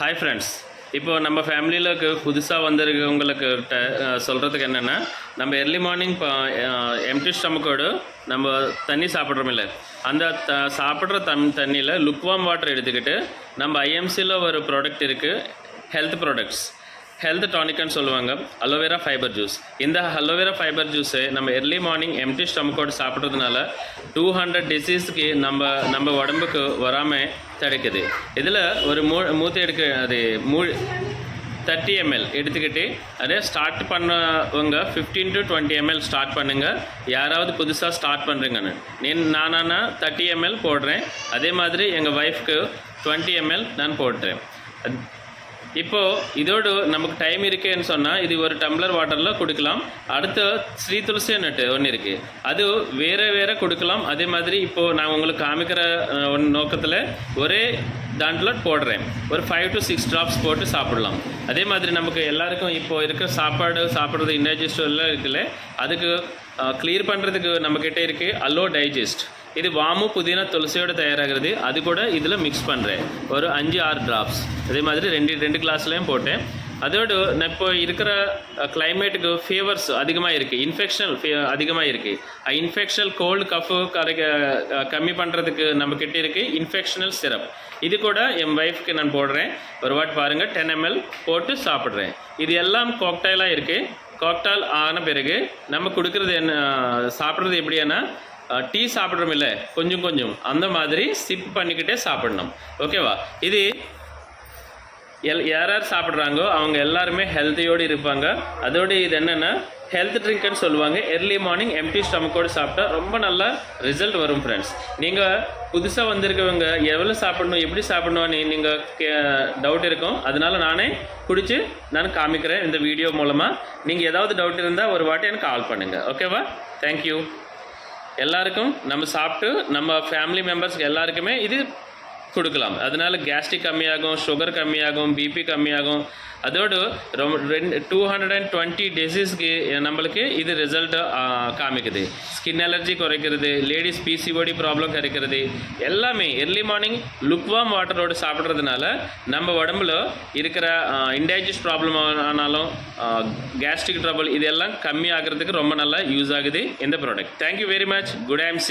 Hi friends. இப்போ நம்ம ஃபேமிலியில புதுசா வந்திருக்கவங்களுக்கு சொல்றதுக்கு என்னன்னா நம்ம early morning empty stomach-ஓட நம்ம தண்ணி சாப்பிடுறோம்ல அந்த சாப்பிடுற தண்ணில lukewarm water எடுத்துக்கிட்டு நம்ம IMC-ல ஒரு ப்ராடக்ட் இருக்கு health products health tonic ன்னு சொல்லுவாங்க aloe vera fiber juice இந்த aloe vera fiber juice நம்ம early morning empty stomach-ஓட சாப்பிடுறதுனால 200 disease-க்கு நம்ம உடம்புக்கு வராம தடுக்குது இதுல ஒரு மூத்தை எடுக்க அது 30 ml எடுத்துக்கிட்டு அதே ஸ்டார்ட் பண்ணவங்க 15 to 20 ml ஸ்டார்ட் பண்ணுங்க யாராவது புதுசா ஸ்டார்ட் பண்றீங்கன்னு நானா 30 ml போடுறேன் அதே மாதிரி எங்க வைஃப்க்கு 20 ml நான் போடுறேன் இப்போ இதோட நமக்கு டைம் இருக்கேன்னு சொன்னா இது ஒரு டம்ளர் வாட்டர்ல குடிக்கலாம் அடுத்து ஸ்ரீ துளசி நட் ஒன்னு இருக்கு அது வேற குடிக்கலாம் அதே மாதிரி இப்போ நான் உங்களுக்கு காமிக்கிற நோக்கத்துல ஒரே தாண்டல போடுறேன் ஒரு 5 to 6 drops போட்டு சாப்பிடலாம் அதே மாதிரி நமக்கு எல்லாருக்கும் இப்போ இருக்க சாப்பிடுறது இன்டைஜஸ்ட் எல்லாம் இருக்குல்ல அதுக்கு கிளியர் பண்றதுக்கு நம்ம கிட்ட இருக்கு அலோ டைஜஸ்ட் இது வாமு புதினா துளசியோட தயாராகிறது அது கூட இதுல மிக்ஸ் பண்றேன் ஒரு 5-6 drops அதே மாதிரி ரெண்டு கிளாஸ்லயும் போட்டேன் அதோட இப்போ இருக்கிற கிளைமேட்டுக்கு ஃபீவர்ஸ் அதிகமா இருக்கு இன்ஃபெக்ஷன் அதிகமா இருக்கு இன்ஃபெக்ஷனல் கோல்ட் கஃப் கம்மி பண்றதுக்கு நம்ம கிட்ட இருக்கு இன்ஃபெக்ஷனல் சிரப் இது கூட என் வைஃப்க்கு நான் போடுறேன் ஒரு வாட் பாருங்க 10 ml போட்டு சாப்பிடுறேன் இது எல்லாம் காக்டைலா இருக்கு காக்டைல் ஆன பிறகு நம்ம குடிக்கிறது என்ன சாப்பிடுறது எப்படின்னா டீ சாப்பிடுறோம் இல்ல கொஞ்சம் அந்த மாதிரி சிப் பண்ணிக்கிட்டே சாப்பிடணும் ஓகேவா இது யாரார் சாப்பிடுறாங்களோ அவங்க எல்லாருமே ஹெல்த்தியோடு இருப்பாங்க அதோட இது என்னன்னா ஹெல்த் ட்ரிங்க்னு சொல்லுவாங்க early morning empty stomach-ஓட சாப்பிட்டா ரொம்ப நல்ல ரிசல்ட் வரும் ஃப்ரெண்ட்ஸ் நீங்க புதுசா வந்திருக்கவங்க எவ்வளவு சாப்பிடணும் எப்படி சாப்பிடணும்னு நீங்க டவுட் இருக்கும் அதனால நானே குடிச்சு நான் காமிக்கிறேன் இந்த வீடியோ மூலமா நீங்க ஏதாவது டவுட் இருந்தா ஒரு வாட்டி எனக்கு கால் பண்ணுங்க ஓகேவா Thank you எல்லாருக்கும் நம்ம சாப்பிட்டு நம்ம ஃபேமிலி மெம்பர்ஸ்க்கு எல்லாருக்குமே இது கொடுக்கலாம் அதனால கேஸ்ட்ரிக் கம்மியாகும் சுகர் கம்மியாகும் பிபி கம்மியாகும் அதோடு 220 டிசீஸ்க்கு நம்மளுக்கு இது ரிசல்ட் காமிக்குது ஸ்கின் அலர்ஜி குறைக்கிறது லேடிஸ் பிசிஓடி ப்ராப்ளம் குறைக்கிறது எல்லாமே early morning lukewarm வாட்டரோடு சாப்பிட்றதுனால நம்ம உடம்புல இருக்கிற இன்டைஜஸ்ட் ப்ராப்ளம் ஆனாலும் கேஸ்ட்ரிக் ட்ரபிள் இதெல்லாம் கம்மி ஆகிறதுக்கு ரொம்ப நல்லா யூஸ் ஆகுது இந்த product thank you very much good MC